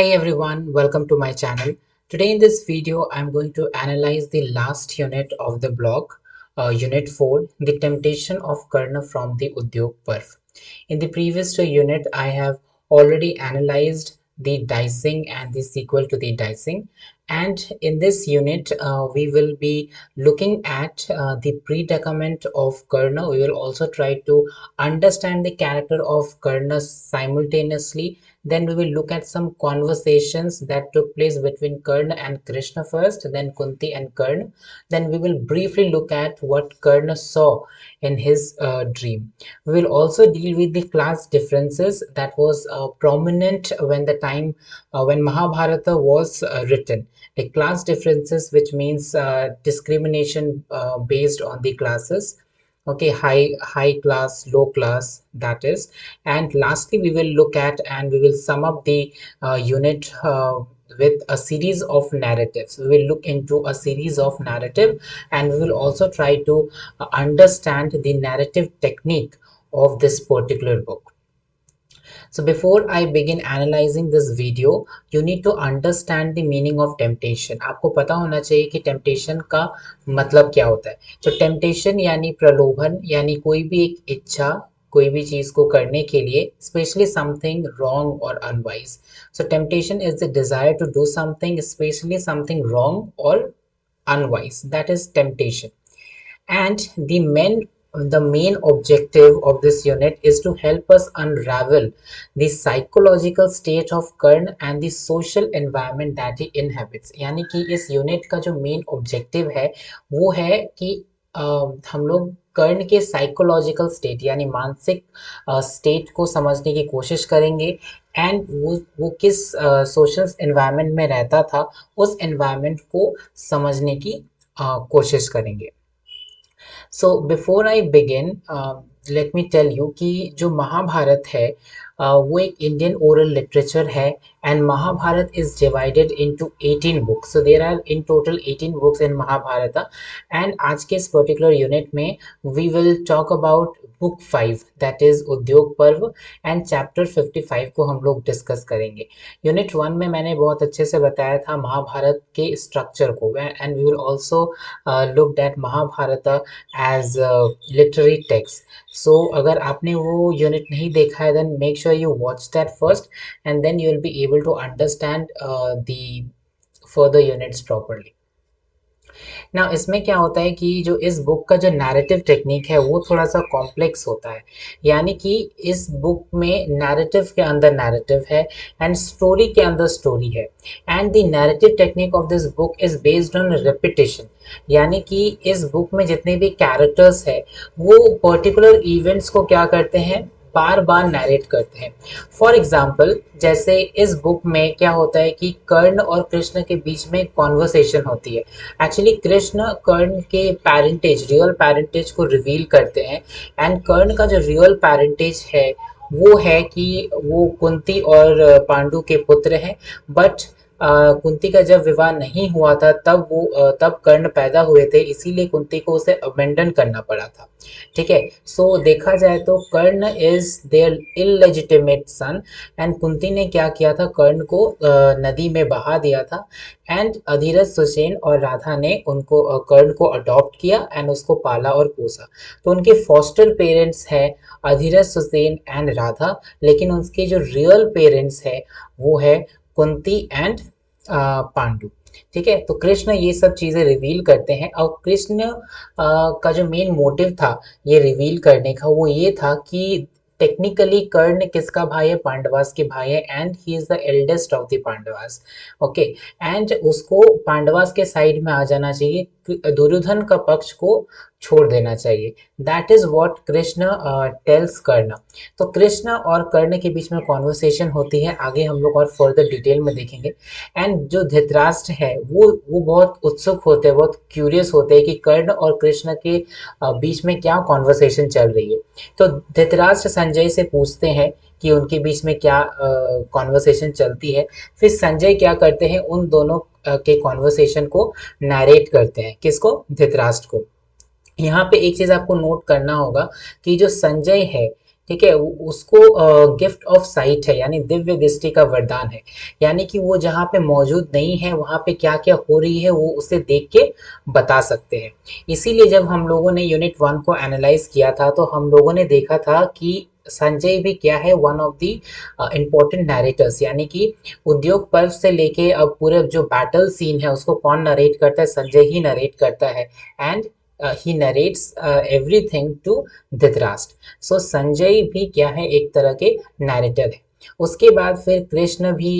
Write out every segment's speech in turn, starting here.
Hey everyone, welcome to my channel. Today in this video, I'm going to analyze the last unit of the block, Unit 4, The Temptation of Karna from the Udyog Parv. In the previous two unit, I have already analyzed the dicing and the sequel to the dicing. And in this unit, we will be looking at the predicament of Karna. We will also try to understand the character of Karna simultaneously. Then we will look at some conversations that took place between Karna and Krishna first, then Kunti and Karna. Then we will briefly look at what Karna saw in his dream. We will also deal with the class differences that was prominent when the time when Mahabharata was written. Like class differences, which means discrimination based on the classes. Okay, high class, low class, that is. And lastly, we will look at and we will sum up the unit with a series of narratives. We will look into a series of narrative, and we will also try to understand the narrative technique of this particular book. So before I begin analyzing this video, you need to understand the meaning of temptation. आपको पता होना चाहिए कि temptation का मतलब क्या होता है. तो temptation यानी प्रलोभन, यानी कोई भी एक इच्छा कोई भी चीज को करने के लिए, especially something wrong or unwise. So temptation is the desire to do something, especially something wrong or unwise. That is temptation. And the main objective of this unit is to help us unravel the psychological state of Karn and the social environment that he inhabits. यानी कि इस unit का जो main objective है वो है कि हम लोग कर्ण के साइकोलॉजिकल स्टेट यानी मानसिक स्टेट को समझने की कोशिश करेंगे. एंड वो किस सोशल एनवायरनमेंट में रहता था, उस एनवायरनमेंट को समझने की कोशिश करेंगे. So before I begin, let me tell you कि जो महाभारत है वो एक इंडियन ओरल लिटरेचर है. And Mahabharat is divided into 18 books. So there are in total 18 books in Mahabharat. And आज के इस पर्टिकुलर यूनिट में we will talk about book 5 that is Udyog Parva, and chapter 55 को हम लोग डिस्कस करेंगे. यूनिट 1 में मैंने बहुत अच्छे से बताया था महाभारत के स्ट्रक्चर को, and we will also look at Mahabharata as literary text. So अगर आपने वो यूनिट नहीं देखा है, then make sure you watch that first, and then you will be able to understand the further units properly. ना इसमें क्या होता है कि जो इस बुक का जो नैरेटिव टेक्निक है वो थोड़ा सा कॉम्प्लेक्स होता है. यानी कि इस बुक में नैरेटिव के अंदर नैरेटिव है एंड स्टोरी के अंदर स्टोरी है. And the narrative technique of this book is based on repetition. यानी कि इस बुक में जितने भी कैरेक्टर्स है वो पर्टिकुलर इवेंट्स को क्या करते हैं, बार बार नरेट करते हैं. फॉर एग्जाम्पल, जैसे इस बुक में क्या होता है कि कर्ण और कृष्ण के बीच में कॉन्वर्सेशन होती है. एक्चुअली कृष्ण कर्ण के पेरेंटेज, रियल पेरेंटेज को रिवील करते हैं. एंड कर्ण का जो रियल पेरेंटेज है वो है कि वो कुंती और पांडु के पुत्र हैं. बट कुंती का जब विवाह नहीं हुआ था तब कर्ण पैदा हुए थे, इसीलिए कुंती को उसे अबेंडन करना पड़ा था. ठीक है. सो देखा जाए तो Karna is their illegitimate son, and Kunti ने क्या किया था, कर्ण को नदी में बहा दिया था. एंड अधिरथ सुसेन और राधा ने उनको कर्ण को अडॉप्ट किया एंड उसको पाला और पोसा. तो उनके फॉस्टर पेरेंट्स हैं अधिरथ सुसेन एंड राधा, लेकिन उसके जो रियल पेरेंट्स है वो है कुंती एंड पांडु. ठीक है. तो कृष्ण ये सब चीजें रिवील करते हैं, और कृष्ण का जो मेन मोटिव था ये रिवील करने का वो ये था कि टेक्निकली कर्ण किसका भाई है, पांडवास के भाई है, and he is the eldest of the Pandavas. Okay. And उसको पांडवास के साइड में आ जाना चाहिए, दुर्योधन का पक्ष को छोड़ देना चाहिए. That is what Krishna tells Karna. तो कृष्ण और कर्ण के बीच में कॉन्वर्सेशन होती है, आगे हम लोग और फर्दर डिटेल में देखेंगे. एंड जो धृतराष्ट्र है वो बहुत उत्सुक होते हैं, बहुत क्यूरियस होते हैं कि कर्ण और कृष्ण के बीच में क्या कॉन्वर्सेशन चल रही है. तो धृतराष्ट्र संजय से पूछते हैं कि उनके बीच में क्या कॉन्वर्सेशन चलती है. फिर संजय क्या करते हैं, उन दोनों के कॉन्वर्सेशन को नरेट करते हैं. किसको, धृतराष्ट्र को. यहाँ पे एक चीज आपको नोट करना होगा कि जो संजय है, ठीक है, उसको गिफ्ट ऑफ साइट है, यानी दिव्य दृष्टि का वरदान है। यानी कि वो जहाँ पे मौजूद नहीं है वहाँ पे क्या क्या हो रही है वो उसे देख के बता सकते हैं। इसीलिए जब हम लोगों ने यूनिट वन को एनालाइज किया था तो हम लोगों ने देखा था कि संजय भी क्या है, one of the important narrator's, यानी कि उद्योग पर्व से लेके अब पूरे जो बैटल सीन है उसको कौन नरेट करता है, संजय ही नरेट करता है। And he narrates everything to Dhritarashtra. So Sanjay भी क्या है, एक तरह के नैरेटर है। उसके बाद फिर कृष्ण भी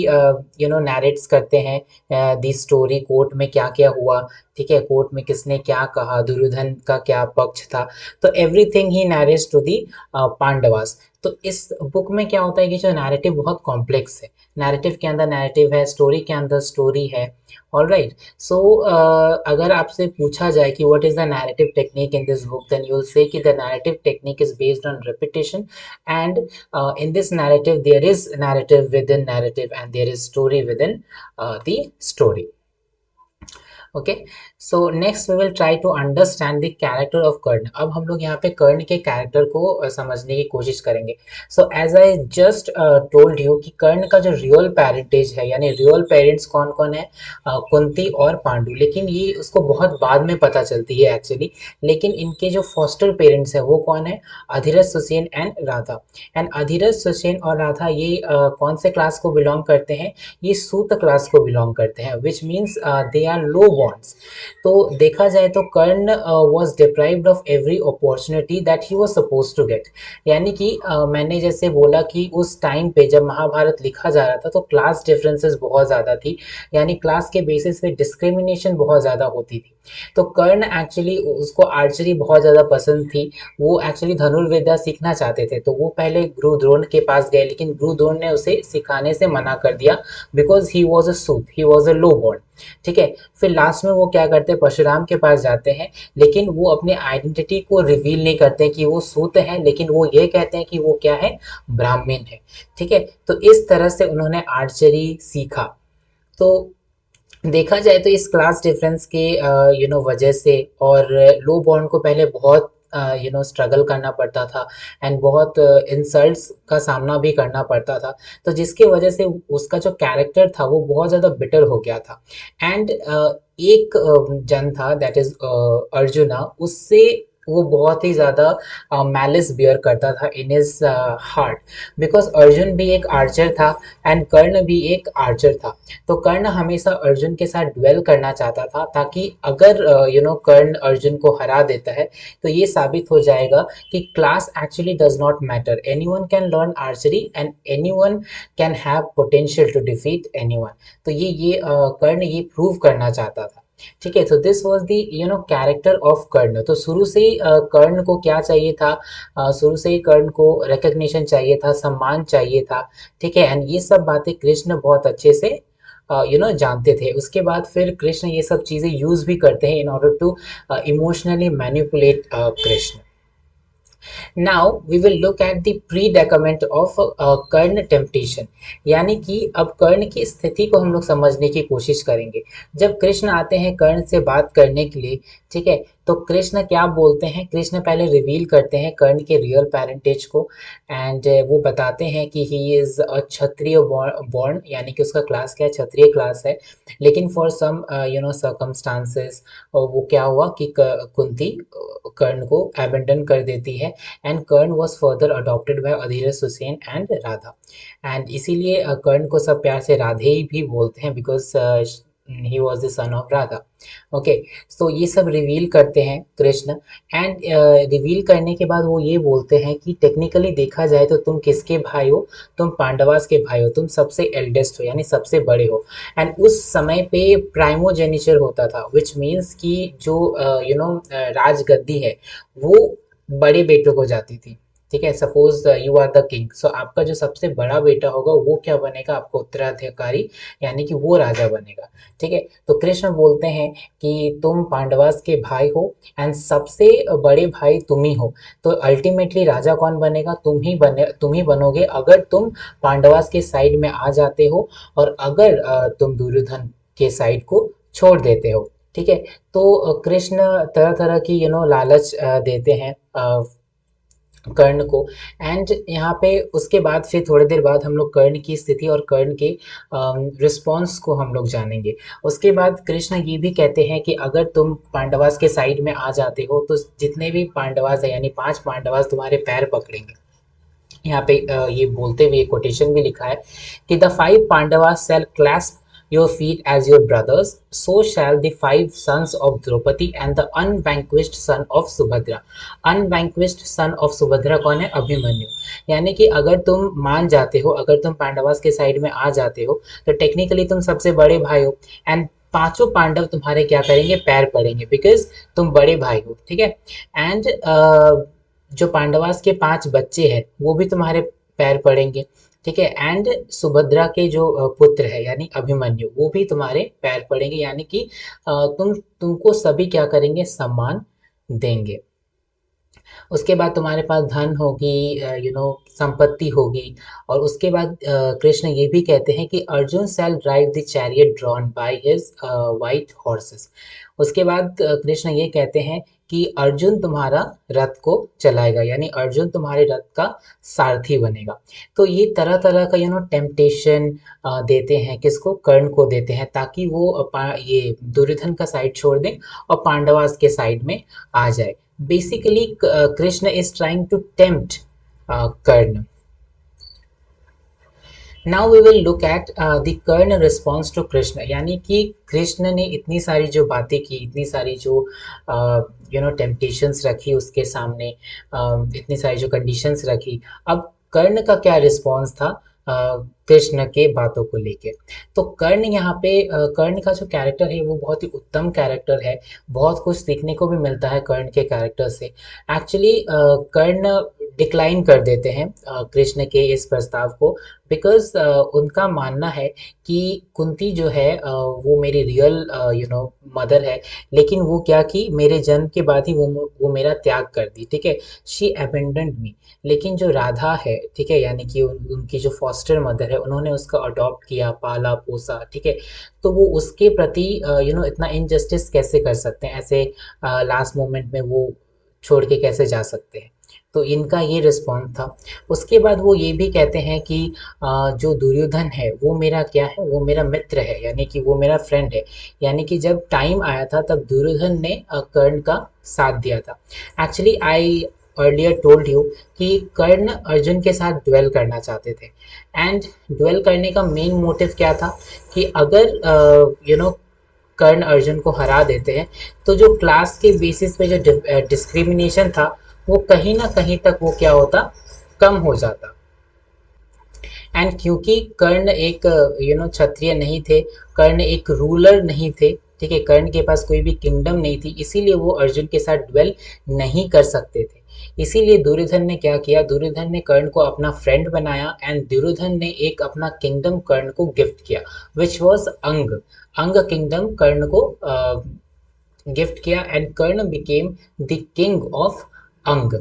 नैरेट्स करते हैं दी स्टोरी, कोर्ट में क्या क्या हुआ, ठीक है, कोर्ट में किसने क्या कहा, दुर्योधन का क्या पक्ष था। तो everything he narrates to the Pandavas. तो इस बुक में क्या होता है कि जो नैरेटिव बहुत कॉम्प्लेक्स है, नैरेटिव के अंदर नैरेटिव है, स्टोरी के अंदर स्टोरी है। All right. सो अगर आपसे पूछा जाए कि what is the narrative technique in this book, then you will say कि the narrative technique is based on repetition, and in this narrative there is narrative within narrative and there is story within the story. Okay, so next we will try to understand the character of Karna. अब हम लोग यहाँ पे कर्ण के character को समझने की कोशिश करेंगे। So as I just told you कि कर्ण का जो रियल पेरेंटेज है, यानी रियल पेरेंट्स कौन कौन है, कुंती और पांडु, लेकिन ये उसको बहुत बाद में पता चलती है एक्चुअली। लेकिन इनके जो फॉस्टर पेरेंट्स है वो कौन है, अधिरथ, सुसेन एंड राधा। एंड अधिरथ, सुसेन और राधा ये कौन से क्लास को बिलोंग करते हैं, ये सूत क्लास को बिलोंग करते हैं, which means they are low borns. तो देखा जाए तो Karna was deprived of every opportunity that he was suppose to get. यानी कि मैंने जैसे बोला कि उस टाइम पे जब महाभारत लिखा जा रहा था तो क्लास डिफरेंसेस बहुत ज़्यादा थी, यानी क्लास के बेसिस पे डिस्क्रिमिनेशन बहुत ज़्यादा होती थी। तो कर्ण एक्चुअली, उसको आर्चरी बहुत ज़्यादा पसंद थी, वो एक्चुअली धनुर्विद्या सीखना चाहते थे। तो वो पहले गुरु द्रोण के पास गए, लेकिन गुरु द्रोण ने उसे सिखाने से मना कर दिया, because he was a Suta, he was a low born. ठीक है, फिर लास्ट में वो क्या करते हैं, परशुराम के पास जाते हैं, लेकिन वो अपनी आइडेंटिटी को रिवील नहीं करते कि वो सूत है, लेकिन वो ये कहते हैं कि वो क्या है, ब्राह्मण है। ठीक है, तो इस तरह से उन्होंने आर्चरी सीखा। तो देखा जाए तो इस क्लास डिफरेंस के वजह से, और लो बॉर्न को पहले बहुत स्ट्रगल करना पड़ता था, एंड बहुत इंसल्ट्स का सामना भी करना पड़ता था। तो जिसकी वजह से उसका जो कैरेक्टर था वो बहुत ज़्यादा बिटर हो गया था। एंड एक जन था, दैट इज अर्जुना, उससे वो बहुत ही ज़्यादा मैलिस बियर करता था in his heart, because Arjun भी एक आर्चर था एंड कर्ण भी एक आर्चर था। तो कर्ण हमेशा अर्जुन के साथ ड्वेल करना चाहता था, ताकि अगर कर्ण अर्जुन को हरा देता है तो ये साबित हो जाएगा कि class actually does not matter, anyone can learn archery and anyone can have potential to defeat anyone. तो ये कर्ण ये प्रूव करना चाहता था। ठीक है, तो this was the character of Karna. तो शुरू से ही कर्ण को क्या चाहिए था, शुरू से ही कर्ण को रिकग्निशन चाहिए था, सम्मान चाहिए था। ठीक है, एंड ये सब बातें कृष्ण बहुत अच्छे से जानते थे। उसके बाद फिर कृष्ण ये सब चीज़ें यूज भी करते हैं in order to emotionally manipulate Krishna. Now we will look at the predicament of Karna temptation, यानी कि अब कर्ण की स्थिति को हम लोग समझने की कोशिश करेंगे। जब कृष्ण आते हैं कर्ण से बात करने के लिए, ठीक है, तो कृष्ण क्या बोलते हैं, कृष्ण पहले रिवील करते हैं कर्ण के रियल पेरेंटेज को। एंड वो बताते हैं कि he is a Kshatriya born, यानी कि उसका क्लास क्या है, क्षत्रिय क्लास है। लेकिन फॉर सम सर्कमस्टांसेस वो क्या हुआ कि कुंती कर्ण को एबेंडन कर देती है, and Karna was further adopted by Adhirath, Susen and Radha. And इसीलिए कर्ण को सब प्यार से राधे ही भी बोलते हैं, because he was the son of Radha. Okay, so ये सब रिवील करते हैं कृष्ण। एंड रिवील करने के बाद वो ये बोलते हैं कि टेक्निकली देखा जाए तो तुम किसके भाई हो, तुम पांडवास के भाई हो, तुम सबसे एल्डेस्ट हो, यानी सबसे बड़े हो। एंड उस समय पे प्राइमोजेनिचर होता था, विच मीन्स कि जो राजगद्दी है वो बड़े बेटों को जाती थी। ठीक है, suppose you are the king, so आपका जो सबसे बड़ा बेटा होगा वो क्या बनेगा, आपको उत्तराधिकारी, यानी कि वो राजा बनेगा। ठीक है, तो कृष्ण बोलते हैं कि तुम पांडवास के भाई हो एंड सबसे बड़े भाई तुम ही हो। तो अल्टीमेटली राजा कौन बनेगा, तुम ही बनोगे, अगर तुम पांडवास के साइड में आ जाते हो, और अगर तुम दुर्योधन के साइड को छोड़ देते हो। ठीक है, तो कृष्ण तरह तरह की लालच देते हैं कर्ण को। एंड यहाँ पे उसके बाद फिर थोड़ी देर बाद हम लोग कर्ण की स्थिति और कर्ण के रिस्पॉन्स को हम लोग जानेंगे। उसके बाद कृष्ण ये भी कहते हैं कि अगर तुम पांडवास के साइड में आ जाते हो तो जितने भी पांडवास है यानी 5 पांडवास तुम्हारे पैर पकड़ेंगे। यहाँ पे ये बोलते हुए कोटेशन भी लिखा है कि the 5 Pandavas shall clasp your feet as your brothers, so shall the 5 sons of Draupadi and the unvanquished son of Subhadra. Unvanquished son of Subhadra कौन है? अभिमन्यु। यानी कि अगर तुम मान जाते हो, अगर तुम पांडवास के साइड में आ जाते हो तो टेक्निकली तुम सबसे बड़े भाई हो, एंड पांचों पांडव तुम्हारे क्या करेंगे? पैर पड़ेंगे, बिकॉज तुम बड़े भाई हो, ठीक है। एंड जो पांडवास के 5 बच्चे हैं वो भी तुम्हारे पैर पड़ेंगे, ठीक है। एंड सुभद्रा के जो पुत्र है यानी अभिमन्यु वो भी तुम्हारे पैर पड़ेंगे, यानी कि तुमको सभी क्या करेंगे? सम्मान देंगे। उसके बाद तुम्हारे पास धन होगी, संपत्ति होगी। और उसके बाद कृष्ण ये भी कहते हैं कि Arjun shall drive the chariot drawn by his white horses. उसके बाद कृष्ण ये कहते हैं कि अर्जुन तुम्हारा रथ को चलाएगा, यानी अर्जुन तुम्हारे रथ का सारथी बनेगा। तो ये तरह तरह का टेम्पटेशन देते हैं, किसको? कर्ण को देते हैं, ताकि वो ये दुर्योधन का साइड छोड़ दें और पांडवास के साइड में आ जाए। Basically, Krishna is trying to tempt Karna. Now we will look at the Karna response to Krishna, यानी कि कृष्ण ने इतनी सारी जो बातें की, इतनी सारी जो टेम्पटेशंस रखी उसके सामने, इतनी सारी जो कंडीशंस रखी, अब कर्ण का क्या रिस्पॉन्स था कृष्ण के बातों को लेके। तो कर्ण यहाँ पे कर्ण का जो कैरेक्टर है वो बहुत ही उत्तम कैरेक्टर है, बहुत कुछ सीखने को भी मिलता है कर्ण के कैरेक्टर से। एक्चुअली कर्ण डिक्लाइन कर देते हैं कृष्ण के इस प्रस्ताव को, बिकॉज उनका मानना है कि कुंती जो है वो मेरी रियल मदर है, लेकिन वो क्या की, मेरे जन्म के बाद ही वो मेरा त्याग कर दी, ठीक है। शी अबेंडन्ड मी। लेकिन जो राधा है, ठीक है, यानी कि उनकी जो फॉस्टर मदर है, उन्होंने उसका अडॉप्ट किया, पाला पोसा, ठीक है। तो वो उसके प्रति इतना इनजस्टिस कैसे कर सकते हैं? ऐसे लास्ट मोमेंट में वो छोड़ के कैसे जा सकते हैं? तो इनका ये रिस्पॉन्स था। उसके बाद वो ये भी कहते हैं कि जो दुर्योधन है वो मेरा क्या है? वो मेरा मित्र है, यानी कि वो मेरा फ्रेंड है। यानी कि जब टाइम आया था तब दुर्योधन ने कर्ण का साथ दिया था। Actually I earlier told you कि कर्ण अर्जुन के साथ ड्वेल करना चाहते थे। एंड ड्वेल करने का मेन मोटिव क्या था कि अगर कर्ण अर्जुन को हरा देते हैं तो जो क्लास के बेसिस पे जो डिस्क्रिमिनेशन था वो कहीं ना कहीं तक वो क्या होता? कम हो जाता। एंड क्योंकि कर्ण एक क्षत्रिय नहीं थे, कर्ण एक रूलर नहीं थे, ठीक है, कर्ण के पास कोई भी किंगडम नहीं थी, इसीलिए वो अर्जुन के साथ ड्वेल नहीं कर सकते थे। इसीलिए दुर्योधन ने क्या किया? दुर्योधन ने कर्ण को अपना फ्रेंड बनाया एंड दुर्योधन ने एक अपना किंगडम कर्ण को गिफ्ट किया, विच वॉज अंग। अंग किंगडम कर्ण को गिफ्ट किया and Karna became the king of Anga,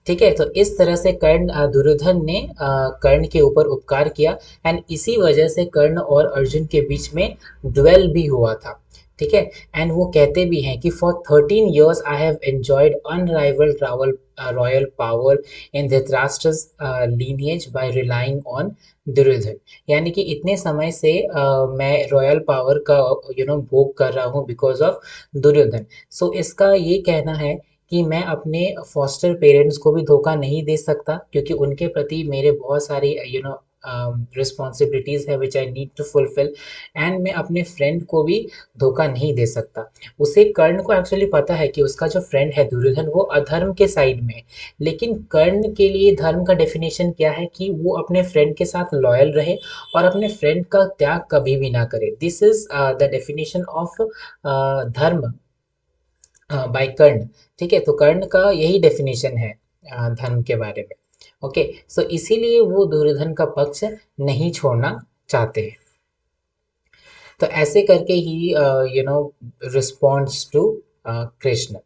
ठीक है। तो इस तरह से कर्ण दुर्योधन ने कर्ण के ऊपर उपकार किया एंड इसी वजह से कर्ण और अर्जुन के बीच में ड्वेल भी हुआ था, ठीक है। एंड वो कहते भी हैं कि for 13 years I have enjoyed unrivalled travel royal power in Dhritarashtra's lineage by relying on Duryodhana. यानी कि इतने समय से मैं रॉयल पावर का भोग कर रहा हूँ बिकॉज ऑफ दुर्योधन। सो इसका ये कहना है कि मैं अपने फॉस्टर पेरेंट्स को भी धोखा नहीं दे सकता, क्योंकि उनके प्रति मेरे बहुत सारी रिस्पॉन्सिबिलिटीज़ है which I need to fulfil. And मैं अपने फ्रेंड को भी धोखा नहीं दे सकता। उसे कर्ण को एक्चुअली पता है कि उसका जो फ्रेंड है दुर्योधन वो अधर्म के साइड में है, लेकिन कर्ण के लिए धर्म का डेफिनेशन क्या है? कि वो अपने फ्रेंड के साथ लॉयल रहे और अपने फ्रेंड का त्याग कभी भी ना करे। This is the definition of धर्म बाय कर्ण, ठीक है। तो कर्ण का यही डेफिनेशन है धर्म के बारे में। ओके, सो इसीलिए वो दुर्योधन का पक्ष नहीं छोड़ना चाहते हैं। तो ऐसे करके ही रिस्पॉन्ड्स टू कृष्ण।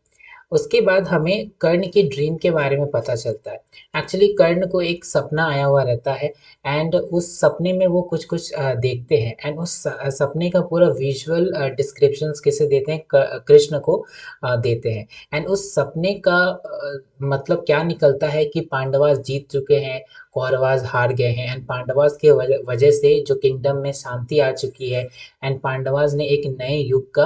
उसके बाद हमें कर्ण के ड्रीम के बारे में पता चलता है। एक्चुअली कर्ण को एक सपना आया हुआ रहता है एंड उस सपने में वो कुछ-कुछ देखते हैं एंड उस सपने का पूरा विजुअल डिस्क्रिप्शंस किसे देते हैं कृष्ण को देते हैं एंड उस सपने का मतलब क्या निकलता है कि पांडवास जीत चुके हैं, कौरवास हार गए हैं एंड पांडवास के वजह से जो किंगडम में शांति आ चुकी है एंड पांडवास ने एक नए युग का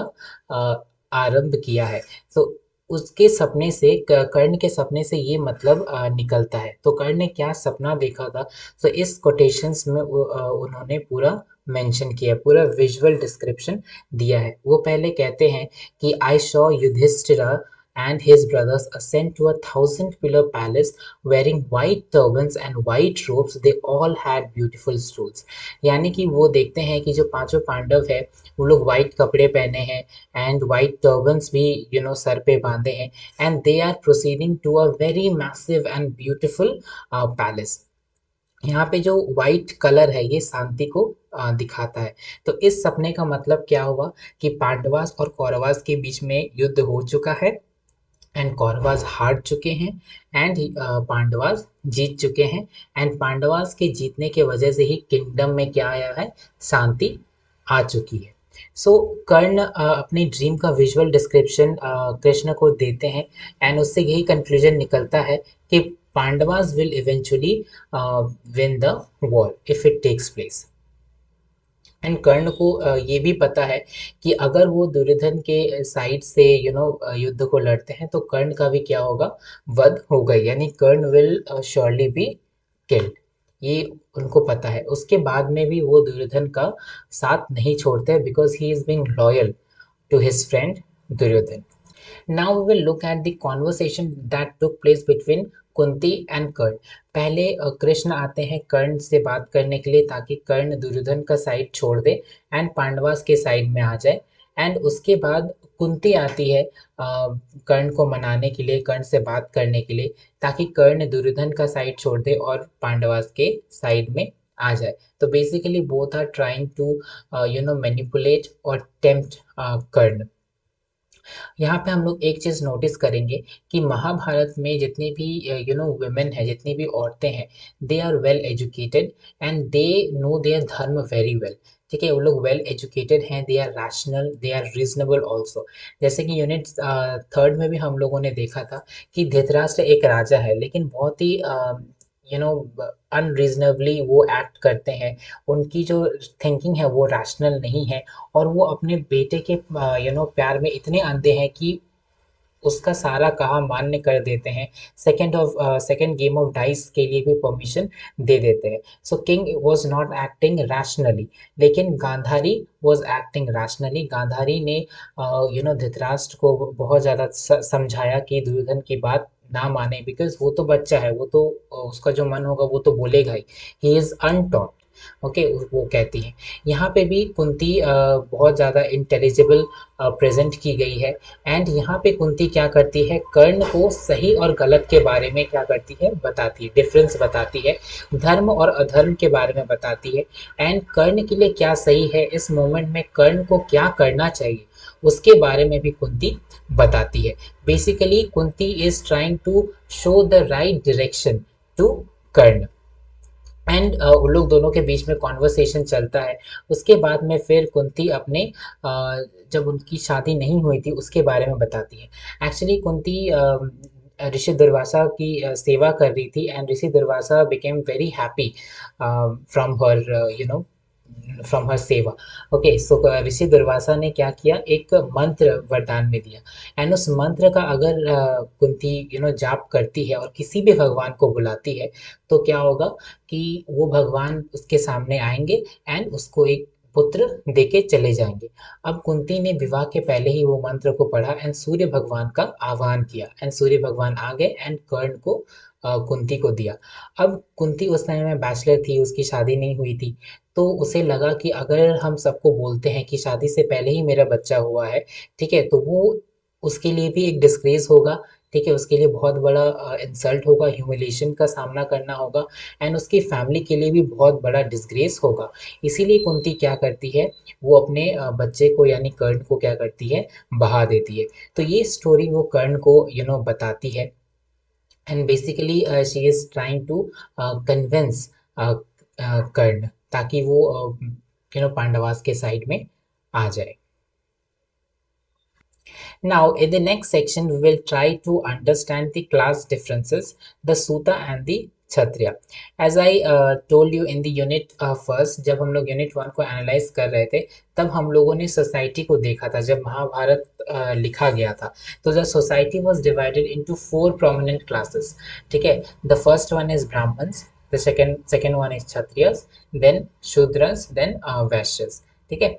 अ, आरंभ किया है। तो उसके सपने से कर्ण के सपने से ये मतलब निकलता है। तो कर्ण ने क्या सपना देखा था, तो इस कोटेशंस में उन्होंने पूरा मेंशन किया, पूरा विजुअल डिस्क्रिप्शन दिया है। वो पहले कहते हैं कि I saw Yudhishthira and his brothers ascend to a thousand pillar palace wearing white turbans and white robes. They all had beautiful stools. यानी कि वो देखते हैं कि जो पांचों पांडव है वो लोग वाइट कपड़े पहने हैं एंड वाइट टर्बन्स भी सर पे बांधे हैं and they are proceeding to a very massive and beautiful palace. यहाँ पे जो वाइट कलर है ये शांति को दिखाता है। तो इस सपने का मतलब क्या हुआ कि पांडवास और कौरवास के बीच में युद्ध हो चुका है एंड कौरवास हार चुके हैं एंड पांडवास जीत चुके हैं एंड पांडवास के जीतने के वजह से ही किंगडम में क्या आया है, शांति आ चुकी है। सो कर्ण अपनी ड्रीम का विजुअल डिस्क्रिप्शन कृष्ण को देते हैं एंड उससे यही कंक्लूजन निकलता है कि Pandavas will eventually win the war if it takes place. And Karna को ये भी पता है कि अगर वो दुर्योधन के साइड से युद्ध को लड़ते हैं तो कर्ण का भी क्या होगा, वध होगा, यानी कर्ण विल श्योरली बी किल्ड। ये उनको पता है। उसके बाद में भी वो दुर्योधन का साथ नहीं छोड़ते because he is being loyal to his friend Duryodhan. Now we will look at the conversation that took place between Kunti and Karna. पहले कृष्ण आते हैं कर्ण से बात करने के लिए ताकि कर्ण दुर्योधन का साइड छोड़ दे एंड पांडवास के साइड में आ जाए एंड उसके बाद कुंती आती है कर्ण को मनाने के लिए, कर्ण से बात करने के लिए ताकि कर्ण दुर्योधन का साइड छोड़ दे और पांडवास के साइड में आ जाए। तो basically both are trying to manipulate और टेम्प्ट कर्ण। यहाँ पे हम लोग एक चीज़ नोटिस करेंगे कि महाभारत में जितनी भी वुमेन है, जितनी भी औरतें हैं, they are well educated and they know their dharma very well. ठीक है, वो लोग वेल एजुकेटेड हैं, they are rational, they are reasonable also. जैसे कि यूनिट थर्ड में भी हम लोगों ने देखा था कि धृतराष्ट्र एक राजा है लेकिन बहुत ही अनरीजनेबली वो एक्ट करते हैं। उनकी जो थिंकिंग है वो रैशनल नहीं है और वो अपने बेटे के प्यार में इतने अंधे हैं कि उसका सारा कहा मान्य कर देते हैं। सेकंड गेम ऑफ डाइस के लिए भी परमिशन दे देते हैं। So king was not acting rationally लेकिन Gandhari was acting rationally. Gandhari ने धृतराष्ट्र को बहुत ज़्यादा समझाया कि दुर्योधन की बात ना माने बिकॉज वो तो बच्चा है, वो तो उसका जो मन होगा वो तो बोलेगा ही इज़ अनटॉट। ओके, वो कहती हैं। यहाँ पे भी कुंती बहुत ज़्यादा इंटेलिजिबल प्रेजेंट की गई है एंड यहाँ पे कुंती क्या करती है, कर्ण को सही और गलत के बारे में क्या करती है, बताती है, डिफरेंस बताती है, धर्म और अधर्म के बारे में बताती है एंड कर्ण के लिए क्या सही है, इस मोमेंट में कर्ण को क्या करना चाहिए उसके बारे में भी कुंती बताती है। Basically Kunti is trying to show the right direction to Karna and उन लोग दोनों के बीच में कॉन्वर्सेशन चलता है। उसके बाद में फिर कुंती अपने जब उनकी शादी नहीं हुई थी उसके बारे में बताती है। एक्चुअली कुंती ऋषि दुर्वासा की सेवा कर रही थी and Rishi Durvasa became very happy from her from her सेवा। ओके, सो ऋषि दुर्वासा ने क्या किया, एक मंत्र वरदान में दिया एंड उस मंत्र का अगर कुंती जाप करती है और किसी भी भगवान को बुलाती है तो क्या होगा कि वो भगवान उसके सामने आएंगे एंड उसको एक पुत्र देके चले जाएंगे। अब कुंती ने विवाह के पहले ही वो मंत्र को पढ़ा एंड सूर्य भगवान का आह्वान किया एंड सूर्य भगवान आ गए एंड कर्ण को कुंती को दिया। अब कुंती उस समय में बैचलर थी, उसकी शादी नहीं हुई थी, तो उसे लगा कि अगर हम सबको बोलते हैं कि शादी से पहले ही मेरा बच्चा हुआ है, ठीक है, तो वो उसके लिए भी एक डिस्ग्रेस होगा ठीक है, उसके लिए बहुत बड़ा इंसल्ट होगा, ह्यूमिलेशन का सामना करना होगा एंड उसकी फैमिली के लिए भी बहुत बड़ा डिसग्रेस होगा। इसीलिए कुंती क्या करती है, वो अपने बच्चे को यानी कर्ण को क्या करती है, बहा देती है। तो ये स्टोरी वो कर्ण को बताती है and basically she is trying to convince Karna, ताकि वो पांडवास के साइड में आ जाए। Now, in the next section, we will try to understand the class differences, the Suta and the Kshatriya. As I told you in the unit first, जब हम लोग unit 1 को analyze कर रहे थे, तब हम लोगों ने society को देखा था। जब महाभारत लिखा गया था, तो the society was divided into 4 prominent classes. ठीक है, the first one is Brahmins, the second one is Kshatriyas, then Shudras, then Vaishyas. ठीक है,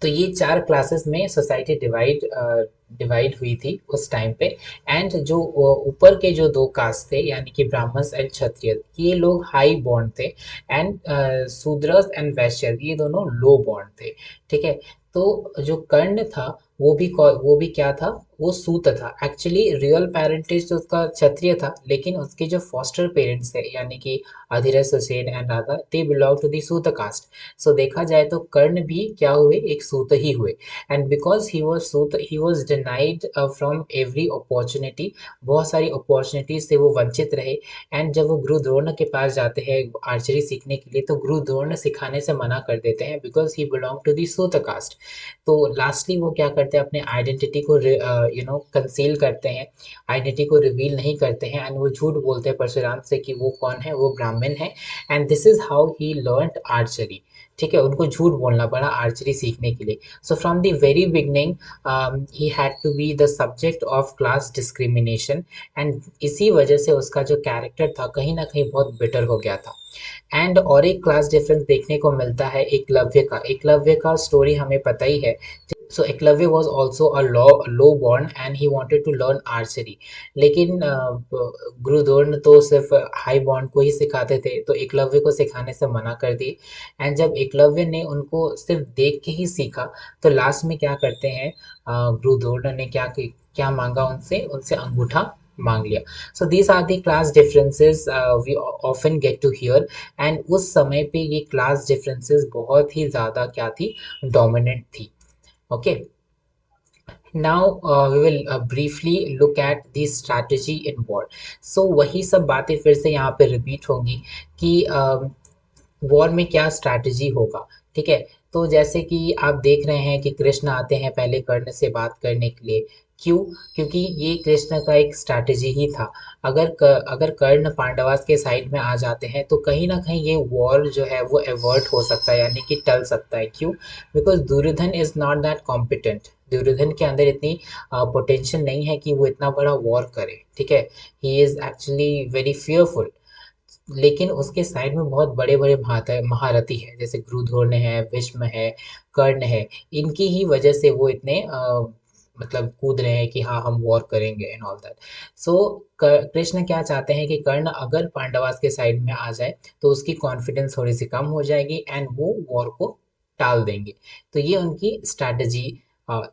तो ये 4 क्लासेस में सोसाइटी डिवाइड हुई थी उस टाइम पे। एंड जो ऊपर के जो 2 कास्ट थे यानी कि ब्राह्मण्स एंड क्षत्रिय, ये लोग हाई बॉन्ड थे एंड शूद्रस एंड वैश्य ये दोनों लो बॉन्ड थे। ठीक है, तो जो कर्ण था वो भी क्या था, वो सूत था। एक्चुअली रियल पेरेंटेज तो उसका क्षत्रिय था, लेकिन उसके जो फॉस्टर पेरेंट्स थे यानी कि Adhiratha, husband and Radha, they belong to the Suta caste. सो देखा जाए तो कर्ण भी क्या हुए, एक सूत ही हुए। And because he was Suta, he was denied from every opportunity, बहुत सारी अपॉर्चुनिटीज से वो वंचित रहे। एंड जब वो गुरु द्रोण के पास जाते हैं आर्चरी सीखने के लिए, तो गुरु द्रोण सिखाने से मना कर देते हैं because he belong to the Suta caste. तो लास्टली वो क्या करते हैं, अपने आइडेंटिटी को कंसील करते हैं, आइडेंटिटी को रिवील नहीं करते हैं एंड वो झूठ बोलते हैं परशुराम से कि वो कौन है, वो ब्राह्मण है। And this is how he learned archery. ठीक है, उनको झूठ बोलना पड़ा आर्चरी सीखने के लिए। So from the very beginning he had to be the subject of class discrimination and इसी वजह से उसका जो कैरेक्टर था कहीं ना कहीं बहुत बिटर हो गया था। एंड और एक क्लास डिफरेंस देखने को मिलता है एकलव्य का। एकलव्य का स्टोरी हमें पता ही है। So Ekalavya was also a low born and he wanted to learn archery, लेकिन गुरु द्रोण तो सिर्फ हाई बॉन्ड को ही सिखाते थे, तो एकलव्य को सिखाने से मना कर दी। एंड जब एकलव्य ने उनको सिर्फ देख के ही सीखा, तो लास्ट में क्या करते हैं, गुरु द्रोण ने क्या मांगा उनसे, अंगूठा मांग लिया। So these are the class differences we often get to hear. And उस समय पे ये क्लास डिफरेंसेस बहुत ही ज़्यादा क्या थी, डोमिनेंट थी। Okay, now we will briefly look at the strategy in war. So वही सब बातें फिर से यहाँ पे रिपीट होंगी कि वॉर में क्या स्ट्रैटेजी होगा। ठीक है, तो जैसे कि आप देख रहे हैं कि कृष्ण आते हैं पहले कर्ण से बात करने के लिए। क्यों? क्योंकि ये कृष्ण का एक स्ट्रैटेजी ही था। अगर कर्ण पांडवास के साइड में आ जाते हैं तो कहीं ना कहीं ये वॉर जो है वो एवर्ट हो सकता है, यानी कि टल सकता है। क्यों? Because Duryodhan is not that competent. Duryodhan के अंदर इतनी पोटेंशियल नहीं है कि वो इतना बड़ा वॉर करे। ठीक है, he is actually very fearful. लेकिन उसके साइड में बहुत बड़े बड़े महारथी है, जैसे गुरुद्रोण है, भीष्म है, कर्ण है। इनकी ही वजह से वो इतने मतलब कूद रहे हैं कि हाँ हम वॉर करेंगे एंड ऑल दैट। सो कृष्ण क्या चाहते हैं कि कर्ण अगर पांडवास के साइड में आ जाए तो उसकी कॉन्फिडेंस थोड़ी सी कम हो जाएगी एंड वो वॉर को टाल देंगे। तो ये उनकी स्ट्रैटेजी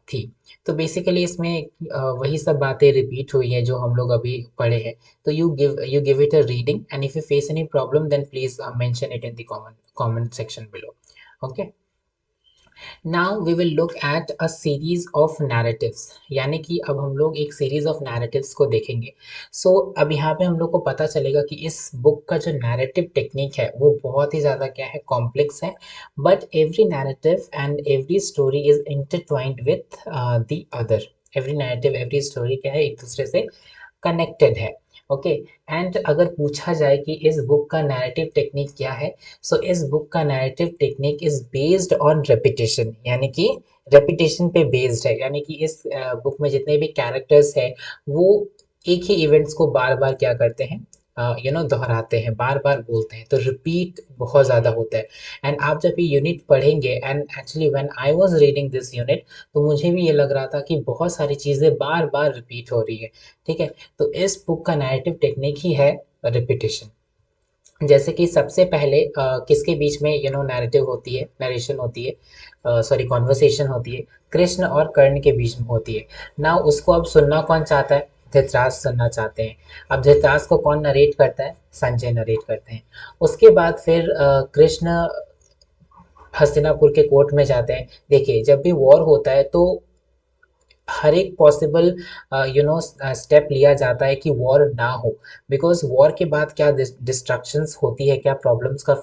थी। तो बेसिकली इसमें वही सब बातें रिपीट हुई हैं जो हम लोग अभी पढ़े हैं। So you give it a reading, and if you face any problem, then please mention it in the comment section below. Okay. Now we will look at a series of narratives, यानी कि अब हम लोग एक series of narratives को देखेंगे। So अब यहाँ पे हम लोग को पता चलेगा कि इस book का जो narrative technique है वो बहुत ही ज़्यादा क्या है, complex है। But every narrative and every story is intertwined with the other. Every narrative, every story क्या है, एक दूसरे से कनेक्टेड है। ओके, एंड अगर पूछा जाए कि इस बुक का नैरेटिव टेक्निक क्या है, सो इस बुक का narrative technique is based on repetition, यानी कि रेपिटेशन पे बेस्ड है। यानी कि इस बुक में जितने भी कैरेक्टर्स हैं वो एक ही इवेंट्स को बार बार क्या करते हैं, दोहराते हैं, बार बार बोलते हैं, तो रिपीट बहुत ज़्यादा होता है। एंड आप जब ये यूनिट पढ़ेंगे, and actually when I was reading this unit, तो मुझे भी ये लग रहा था कि बहुत सारी चीज़ें बार बार रिपीट हो रही है। ठीक है, तो इस बुक का नैरेटिव टेक्निक ही है रिपीटेशन। जैसे कि सबसे पहले किसके बीच में नैरेटिव होती है, नरेशन होती है, सॉरी कॉन्वर्सेशन होती है, कृष्ण और कर्ण के बीच में होती है ना। उसको अब सुनना कौन चाहता है, धृतराष्ट्र सुनना चाहते हैं। अब धृतराष्ट्र को कौन नरेट करता है? संजय नरेट करते हैं। उसके बाद फिर कृष्ण हस्तिनापुर के कोर्ट में जाते हैं। देखिए, जब भी वॉर होता है तो हर एक पॉसिबल स्टेप लिया जाता है कि वॉर ना हो, बिकॉज वॉर के बाद क्या डिस्ट्रक्शंस होती है, क्या प्रॉब्लम्स का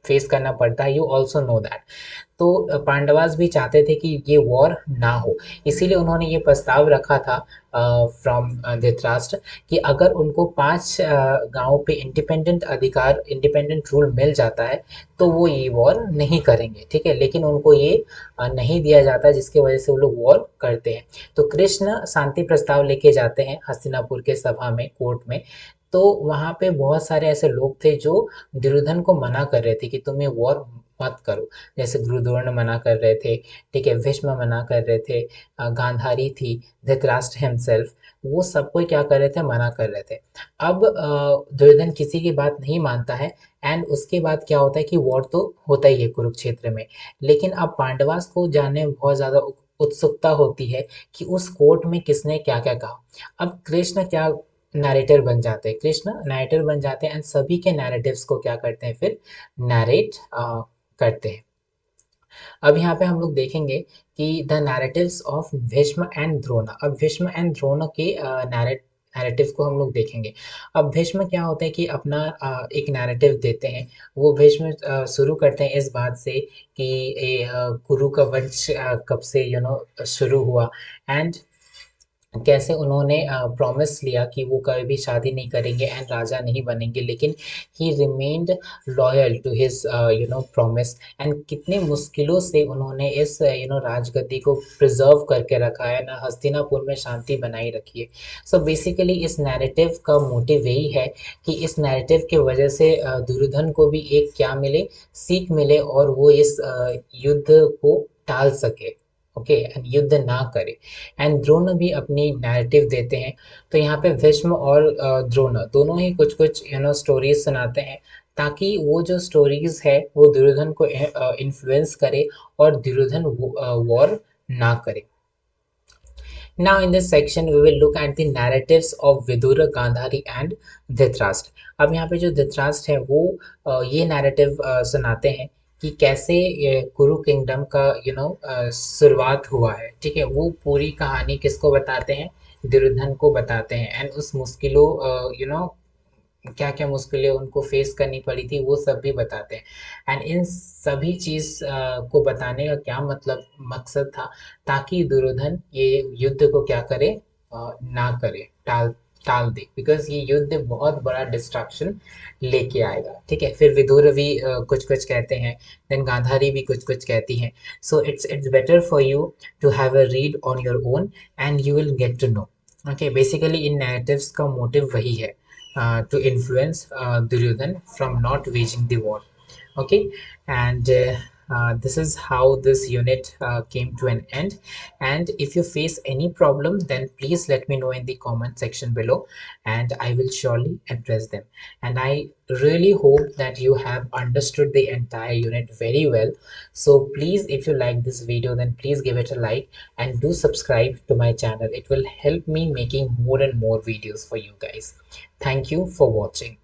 फेस करना पड़ता है, यू ऑल्सो नो दैट। तो पांडवास भी चाहते थे कि ये वॉर ना हो, इसीलिए उन्होंने ये प्रस्ताव रखा था फ्रॉम धृतराष्ट्र कि अगर उनको 5 गांवों पे इंडिपेंडेंट रूल मिल जाता है तो वो ये वॉर नहीं करेंगे, ठीक है। लेकिन उनको ये नहीं दिया जाता, जिसकी वजह से वो लोग वॉर करते हैं। तो कृष्ण शांति प्रस्ताव लेके जाते हैं हस्तिनापुर के सभा में, कोर्ट में। तो वहां पे बहुत सारे ऐसे लोग थे जो दुर्योधन को मना कर रहे थे कि तुम ये वॉर मत करो। जैसे गुरुद्रोण मना कर रहे थे, ठीक है, भीष्म मना कर रहे थे, गांधारी थी, धृतराष्ट्र हिमसेल्फ, वो सब कोई क्या कर रहे थे? मना कर रहे थे। अब दुर्योधन किसी की बात नहीं मानता है। एंड उसके बाद क्या होता है कि वॉर तो होता ही है कुरुक्षेत्र में। लेकिन अब पांडवास को जानने में बहुत ज्यादा उत्सुकता होती है कि उस कोर्ट में किसने क्या क्या कहा। अब कृष्ण क्या नैरेटर बन जाते हैं, कृष्ण नैरेटर बन जाते हैं एंड सभी के नैरेटिव्स को क्या करते हैं फिर? नैरेट करते हैं। अब यहाँ पे हम लोग देखेंगे कि the narratives of Bhishma and Drona. अब भीष्म एंड द्रोण के नैरेटिव को हम लोग देखेंगे। अब भीष्म क्या होता है कि अपना एक नैरेटिव देते हैं। वो भीष्म शुरू करते हैं इस बात से कि कुरु का वंश कब से शुरू हुआ, एंड कैसे उन्होंने प्रॉमिस लिया कि वो कभी भी शादी नहीं करेंगे एंड राजा नहीं बनेंगे, लेकिन he remained loyal to his promise. And कितने मुश्किलों से उन्होंने इस राजगद्दी को प्रिजर्व करके रखा है ना, हस्तिनापुर में शांति बनाई रखी है। सो बेसिकली इस नैरेटिव का मोटिव यही है कि इस नैरेटिव की वजह से दुर्योधन को भी एक क्या मिले? सीख मिले, और वो इस युद्ध को टाल सके, ओके, एंड युद्ध ना करे। एंड द्रोण भी अपनी नैरेटिव देते हैं। तो यहाँ पे भीष्म और द्रोण दोनों ही कुछ कुछ स्टोरीज सुनाते हैं, ताकि वो जो स्टोरीज है वो दुर्योधन को इन्फ्लुएंस करे और दुर्योधन वॉर ना करे। Now in this section we will look at the narratives of Vidura, Gandhari and Dhritarashtra. अब यहाँ पे जो धृतराष्ट्र है वो ये नैरेटिव सुनाते हैं कि कैसे कुरु किंगडम का शुरुआत हुआ है, ठीक है। वो पूरी कहानी किसको बताते हैं? दुर्योधन को बताते हैं। एंड उस मुश्किलों क्या क्या मुश्किलें उनको फेस करनी पड़ी थी वो सब भी बताते हैं। एंड इन सभी चीज को बताने का क्या मतलब मकसद था? ताकि दुर्योधन ये युद्ध को क्या करे? ना करे, टाल टाल दे, बिकॉज ये युद्ध बहुत बड़ा डिस्ट्रक्शन लेके आएगा, ठीक है। फिर विदुर भी कुछ कुछ कहते हैं, देन गांधारी भी कुछ कुछ कहती हैं। So it's better for you to have a read on your own and you will get to know. Okay, basically in narratives का मोटिव वही है, to influence Duryodhan from not waging the war. Okay, and this is how this unit came to an end. And if you face any problem, then please let me know in the comment section below, and I will surely address them. And I really hope that you have understood the entire unit very well. So please, if you like this video, then please give it a like and do subscribe to my channel. It will help me making more and more videos for you guys. Thank you for watching.